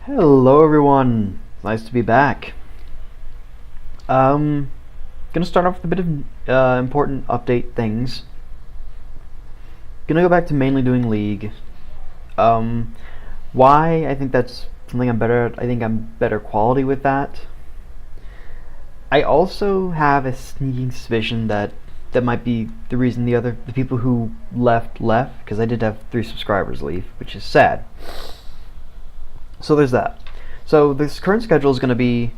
Hello everyone, nice to be back. Gonna start off with a bit of important update things. Gonna go back to mainly doing League. Um, why? I think that's something I'm better at. I think I'm better quality with that. I also have a sneaking suspicion that that might be the reason the people who left because I did have 3 subscribers leave, which is sad. So there's that. So this current schedule is going to be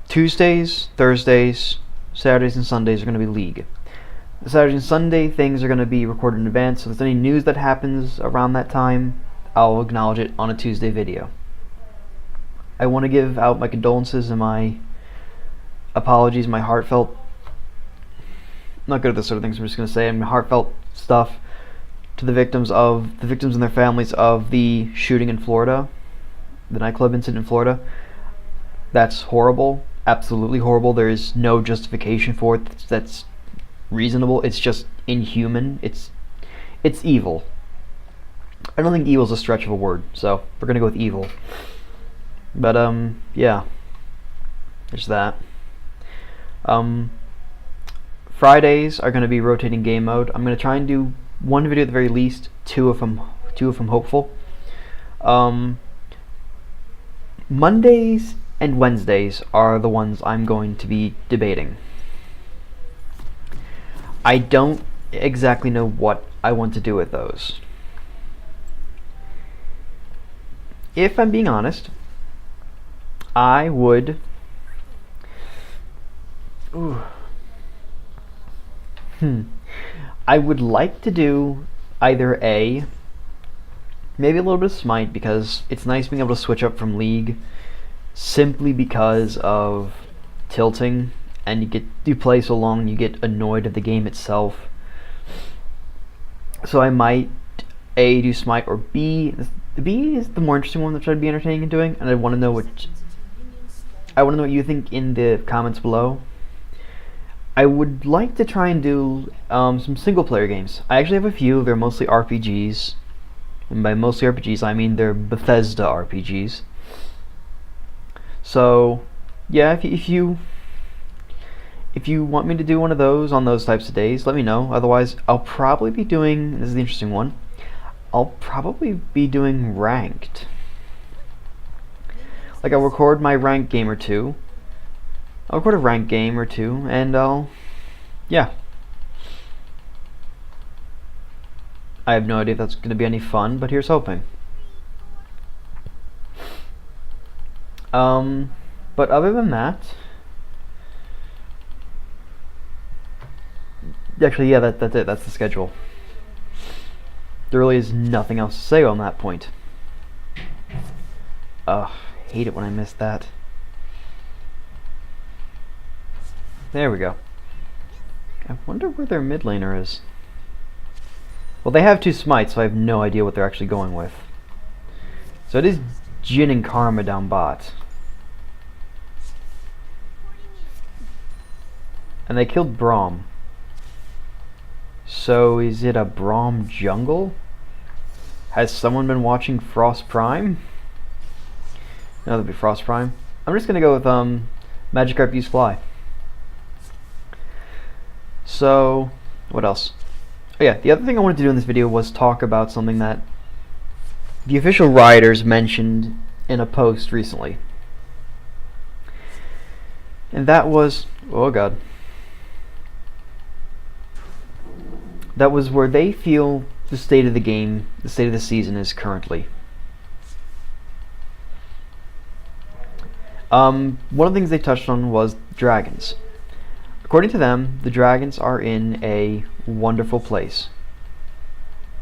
Tuesdays, Thursdays, Saturdays, and Sundays are going to be League. The Saturday and Sunday things are going to be recorded in advance, so if there's any news that happens around that time, I'll acknowledge it on a Tuesday video. I want to give out my condolences and my apologies, my heartfelt, I'm not good at this sort of things, I'm just going to say my heartfelt stuff to the victims and their families of the shooting in Florida, the nightclub incident in Florida. That's horrible, absolutely horrible. There is no justification for it that's reasonable. It's just inhuman. It's evil. I don't think evil is a stretch of a word, so we're gonna go with evil. But yeah, there's that. Fridays are gonna be rotating game mode. I'm gonna try and do one video at the very least, two if I'm hopeful. Mondays and Wednesdays are the ones I'm going to be debating. I don't exactly know what I want to do with those. If I'm being honest, I would I would like to do either maybe a little bit of Smite, because it's nice being able to switch up from League simply because of tilting, and you play so long you get annoyed at the game itself. So I might A, do Smite, or B. The B is the more interesting one that I'd be entertaining in doing, and I want to know what you think in the comments below. I would like to try and do some single player games. I actually have a few. They're mostly RPGs. And by mostly RPGs, I mean they're Bethesda RPGs. So, yeah, if you want me to do one of those on those types of days, let me know. Otherwise, I'll probably be doing, this is the interesting one, I'll probably be doing ranked. Like, I'll record my ranked game or two. I'll record a ranked game or two, and yeah. I have no idea if that's going to be any fun, but here's hoping. But other than that, actually, yeah, that's it. That's the schedule. There really is nothing else to say on that point. Ugh, hate it when I miss that. There we go. I wonder where their mid laner is. Well, they have 2 smites, so I have no idea what they're actually going with. So it is Jin and Karma down bot. And they killed Braum. So is it a Braum jungle? Has someone been watching Frost Prime? No, that'd be Frost Prime. I'm just gonna go with Magikarp use Fly. So, what else? Oh yeah, the other thing I wanted to do in this video was talk about something that the official Rioters mentioned in a post recently. And that was, oh god. That was where they feel the state of the game, the state of the season is currently. One of the things they touched on was dragons. According to them, the dragons are in a wonderful place.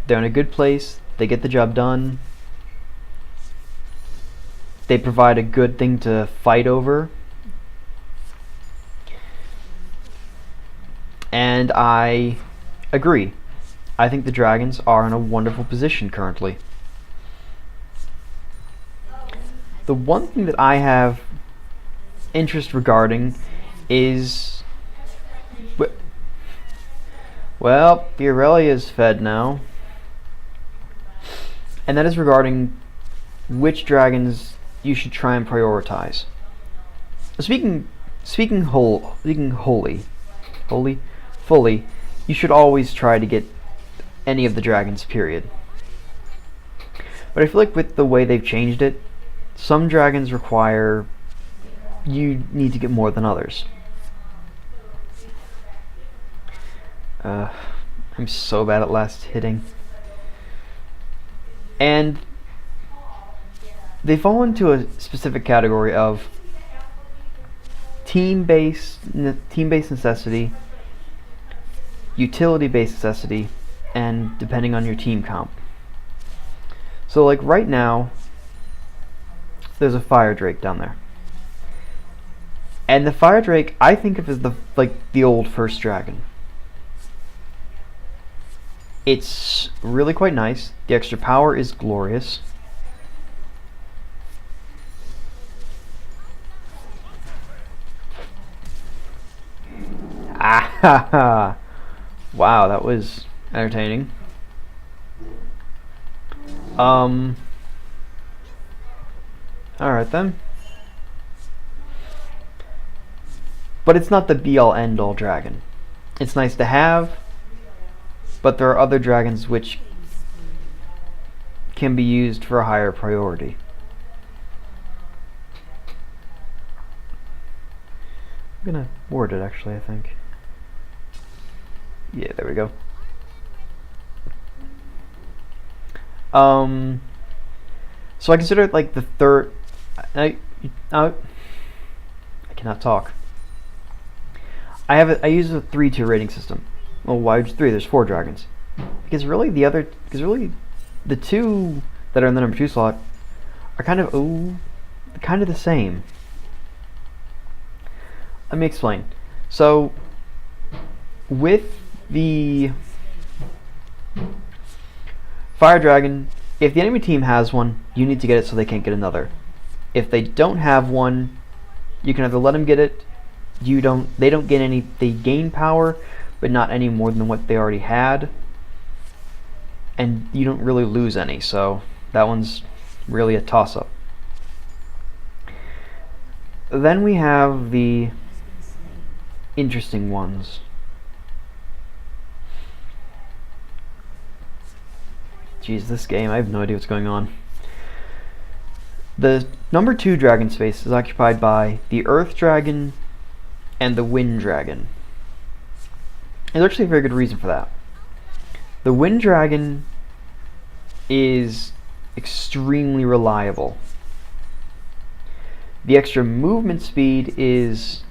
They're in a good place, they get the job done, they provide a good thing to fight over, and I agree. I think the dragons are in a wonderful position currently. The one thing that I have interest regarding is, well, Irelia is fed now, and that is regarding which dragons you should try and prioritize. Speaking fully, you should always try to get any of the dragons, period. But I feel like with the way they've changed it, some dragons require you need to get more than others. I'm so bad at last hitting. And they fall into a specific category of team-based necessity, utility-based necessity, and depending on your team comp. So like right now, there's a fire drake down there. And the fire drake I think of as the old first dragon. It's really quite nice. The extra power is glorious. Ah ha ha! Wow, that was entertaining. Alright then. But it's not the be-all end-all dragon. It's nice to have, but there are other dragons which can be used for a higher priority. I'm gonna ward it actually, I think. Yeah, there we go. So I consider it like the third. I cannot talk. I use a 3-tier rating system. Well, why just 3? There's 4 dragons. Because really the 2 that are in the number 2 slot are kind of the same. Let me explain. So with the fire dragon, if the enemy team has one, you need to get it so they can't get another. If they don't have one, you can either let them get it. They don't get any. They gain power, but not any more than what they already had, and you don't really lose any. So that one's really a toss-up. Then we have the interesting ones. Jeez, this game, I have no idea what's going on. The number 2 dragon space is occupied by the Earth Dragon and the Wind Dragon. There's actually a very good reason for that. The Wind Dragon is extremely reliable. The extra movement speed is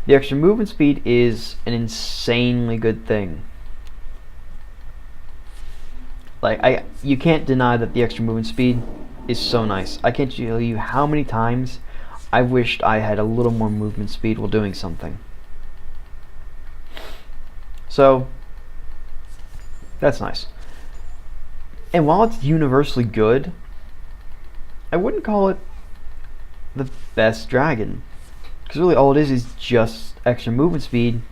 an insanely good thing. Like you can't deny that the extra movement speed is so nice. I can't tell you how many times I wished I had a little more movement speed while doing something. So that's nice. And while it's universally good, I wouldn't call it the best dragon, because really all it is just extra movement speed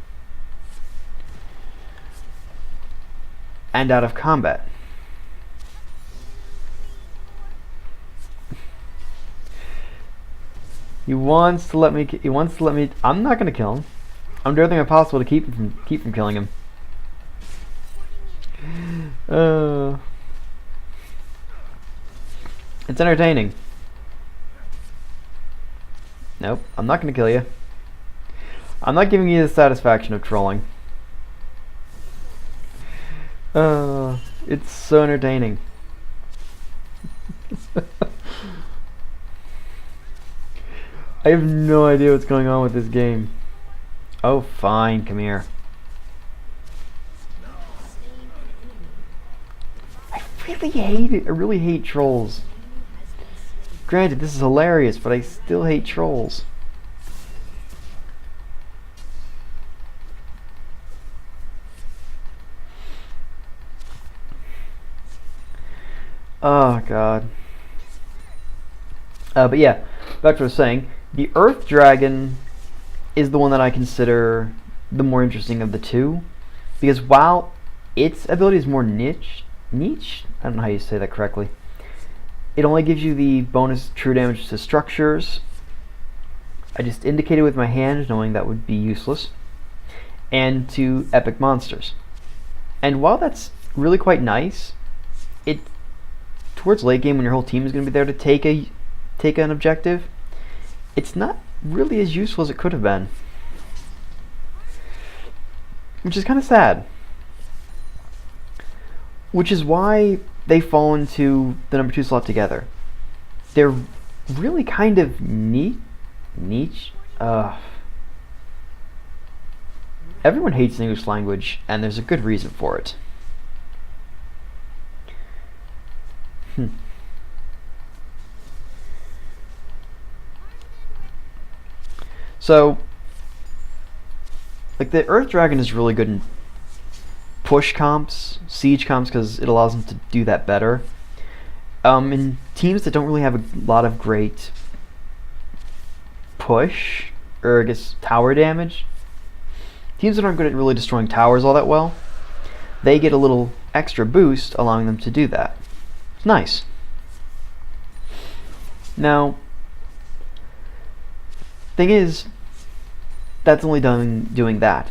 and out of combat. He wants to let me. I'm not gonna kill him. I'm doing everything possible to keep from killing him. It's entertaining. Nope, I'm not gonna kill you. I'm not giving you the satisfaction of trolling. It's so entertaining. I have no idea what's going on with this game. Oh, fine, come here. I really hate it. I really hate trolls. Granted, this is hilarious, but I still hate trolls. Oh, God. But yeah, back to what I was saying. The Earth Dragon is the one that I consider the more interesting of the two, because while its ability is more niche, I don't know how you say that correctly. It only gives you the bonus true damage to structures. I just indicated with my hand, knowing that would be useless, and to epic monsters. And while that's really quite nice, it towards late game when your whole team is going to be there to take an objective, it's not really as useful as it could have been, which is kind of sad. Which is why they fall into the number 2 slot together. They're really kind of niche. Everyone hates the English language, and there's a good reason for it. So, like, the Earth Dragon is really good in push comps, siege comps, because it allows them to do that better. In teams that don't really have a lot of great push, or I guess tower damage, teams that aren't good at really destroying towers all that well, they get a little extra boost allowing them to do that. It's nice. Now, thing is, that's only doing that.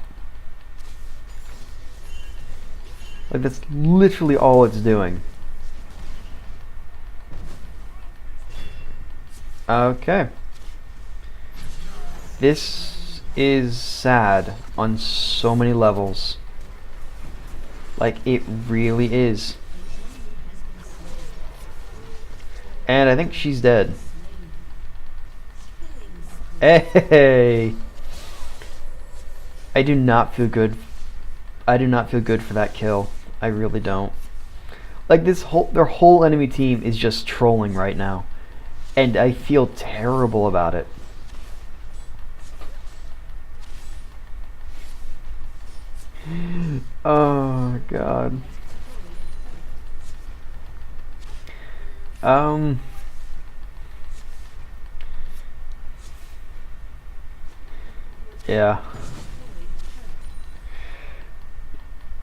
Like, that's literally all it's doing. Okay. This is sad on so many levels. Like, it really is. And I think she's dead. Hey! I do not feel good. I do not feel good for that kill. I really don't. Like, their whole enemy team is just trolling right now, and I feel terrible about it. Oh god. Yeah.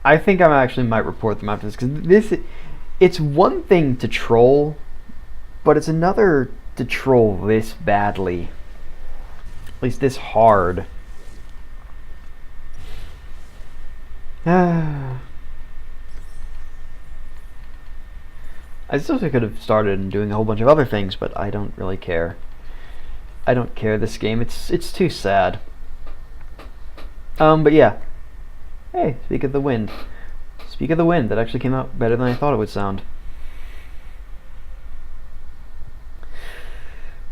I think I actually might report them after this, because it's one thing to troll, but it's another to troll this badly. At least this hard. I still could have started and doing a whole bunch of other things, but I don't really care. I don't care this game. It's too sad. But yeah. Hey, speak of the wind. Speak of the wind, that actually came out better than I thought it would sound.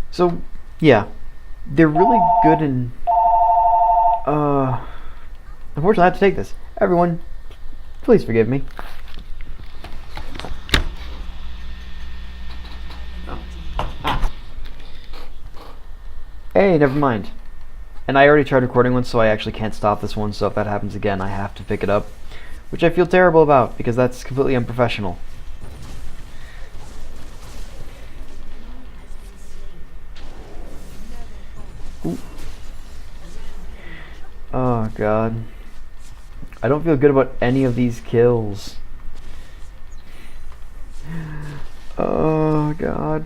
So, yeah. They're really good in... Unfortunately, I have to take this. Everyone, please forgive me. Hey, never mind. And I already tried recording one, so I actually can't stop this one, so if that happens again, I have to pick it up. Which I feel terrible about, because that's completely unprofessional. Ooh. Oh, God. I don't feel good about any of these kills. Oh, God.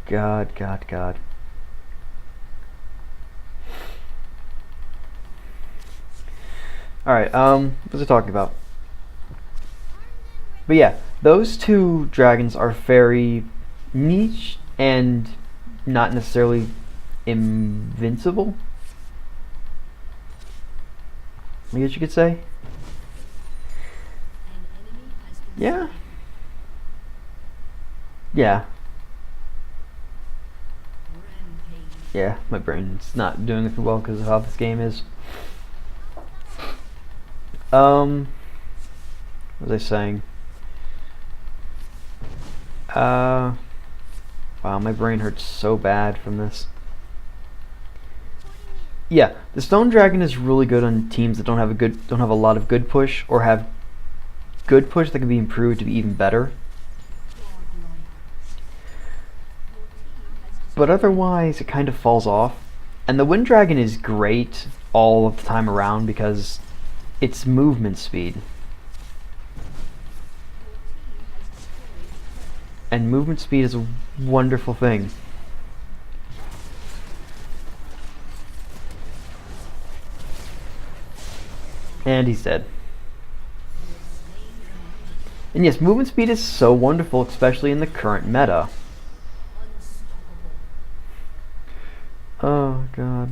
God, God, God. Alright, what was I talking about? But yeah, those two dragons are very niche and not necessarily invincible, I guess you could say. Yeah. Yeah. Yeah, my brain's not doing it well because of how this game is. What was I saying? Wow, my brain hurts so bad from this. Yeah, the Stone Dragon is really good on teams that don't have a lot of good push, or have good push that can be improved to be even better. But otherwise, it kind of falls off. And the Wind Dragon is great all of the time around because it's movement speed. And movement speed is a wonderful thing. And he's dead. And yes, movement speed is so wonderful, especially in the current meta. Oh god.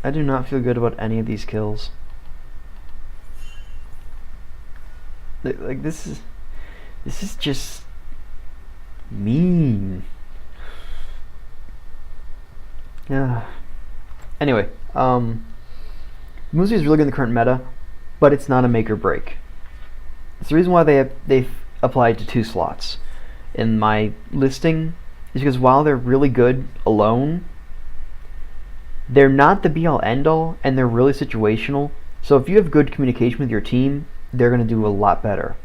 I do not feel good about any of these kills. Like this is just mean. Yeah. Anyway, Muzi is really good in the current meta, but it's not a make or break. It's the reason why they've applied to 2 slots in my listing is because while they're really good alone, they're not the be all end all, and they're really situational. So if you have good communication with your team, they're going to do a lot better.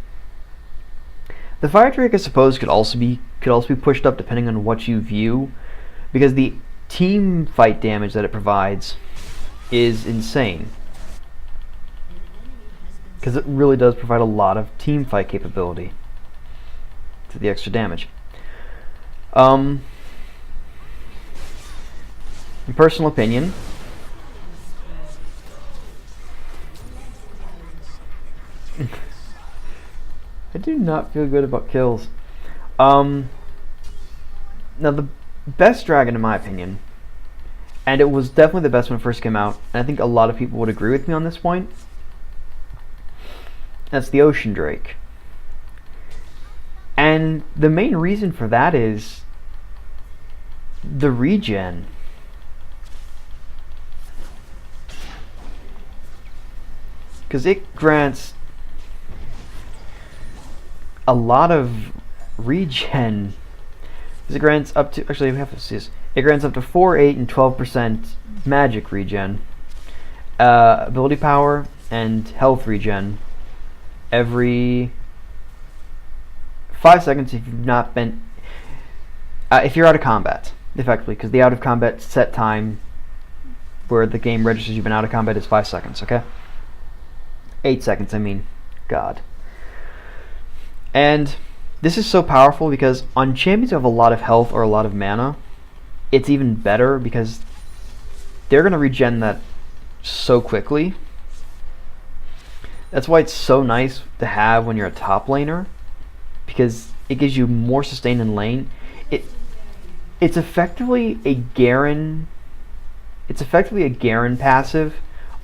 The Fire Drake, I suppose, could also be pushed up depending on what you view, because the team fight damage that it provides is insane. Because it really does provide a lot of team fight capability to the extra damage. In personal opinion, I do not feel good about kills. Now the best dragon in my opinion, and it was definitely the best when it first came out, and I think a lot of people would agree with me on this point, that's the Ocean Drake. And the main reason for that is the regen. Because it grants a lot of regen. Because it grants up to, actually we have to see this. It grants up to 4, 8, and 12% magic regen, ability power, and health regen every 5 seconds if you've not been, if you're out of combat, effectively, because the out of combat set time where the game registers you've been out of combat is 5 seconds, okay? 8 seconds, I mean. God. And this is so powerful because on champions who have a lot of health or a lot of mana, it's even better because they're going to regen that so quickly. That's why it's so nice to have when you're a top laner, because it gives you more sustain in lane. It's effectively a Garen. It's effectively a Garen passive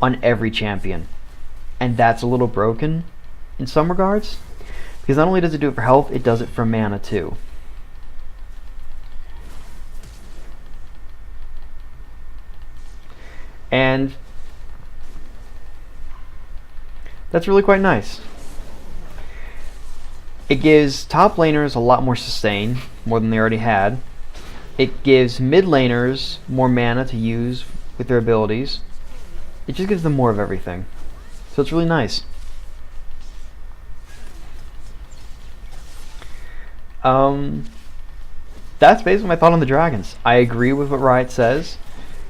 on every champion, and that's a little broken in some regards, because not only does it do it for health, it does it for mana too. And that's really quite nice. It gives top laners a lot more sustain, more than they already had. It gives mid laners more mana to use with their abilities. It just gives them more of everything. So it's really nice. That's basically my thought on the dragons. I agree with what Riot says.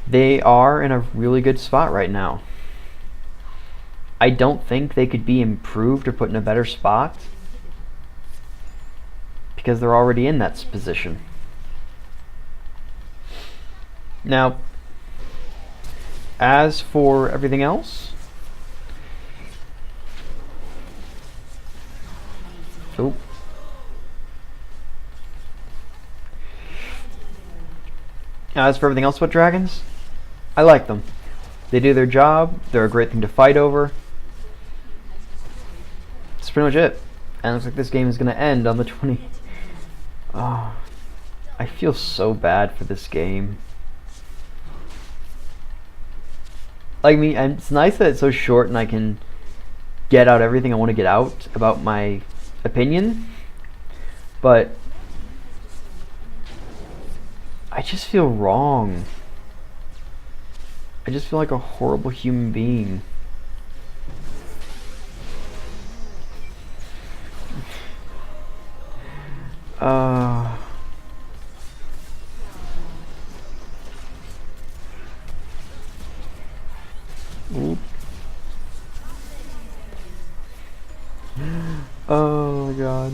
They are in a really good spot right now. I don't think they could be improved or put in a better spot, because they're already in that position. Now, as for everything else, as for everything else about dragons, I like them. They do their job. They're a great thing to fight over. That's pretty much it. And it looks like this game is going to end on the 20. Oh, I feel so bad for this game. Like me, and it's nice that it's so short and I can get out everything I want to get out about my opinion, but I just feel wrong. I just feel like a horrible human being. Oop. Oh my god.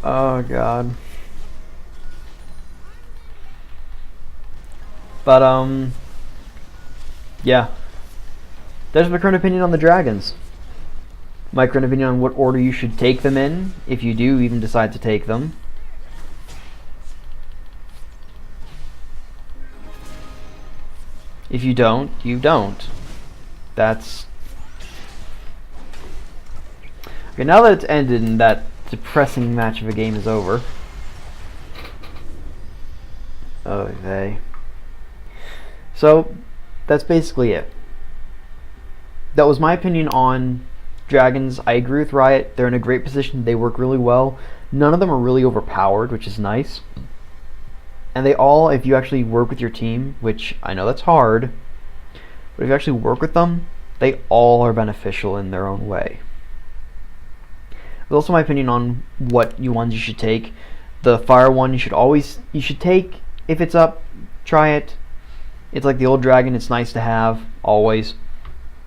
Oh god. But yeah. There's my current opinion on the dragons. My current opinion on what order you should take them in, if you do even decide to take them. If you don't, you don't. That's... Okay, now that it's ended and that depressing match of a game is over. Okay. So, that's basically it. That was my opinion on dragons. I agree with Riot. They're in a great position. They work really well. None of them are really overpowered, which is nice. And they all, if you actually work with your team, which I know that's hard, but if you actually work with them, they all are beneficial in their own way. There's also my opinion on what ones you should take. The fire one you should take if it's up. Try it. It's like the old dragon. It's nice to have always,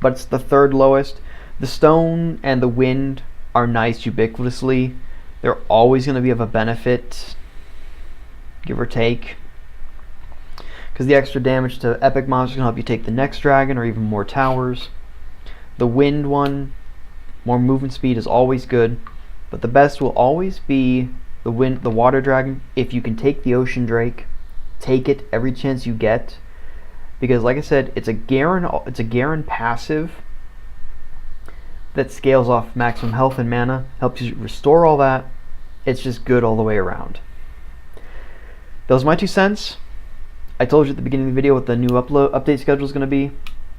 but it's the third lowest. The stone and the wind are nice ubiquitously. They're always going to be of a benefit, give or take, because the extra damage to epic monsters can help you take the next dragon or even more towers. The wind one, more movement speed is always good, but the best will always be the water dragon. If you can take the ocean drake, take it every chance you get, because like I said, it's a Garen passive that scales off maximum health and mana, helps you restore all that. It's just good all the way around. Those are my 2 cents. I told you at the beginning of the video what the new update schedule is going to be.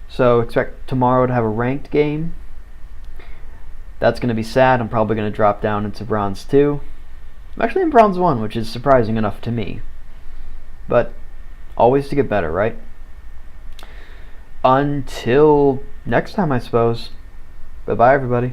So expect tomorrow to have a ranked game. That's going to be sad. I'm probably going to drop down into bronze 2. I'm actually in bronze 1, which is surprising enough to me. But always to get better, right? Until next time, I suppose. Bye-bye, everybody.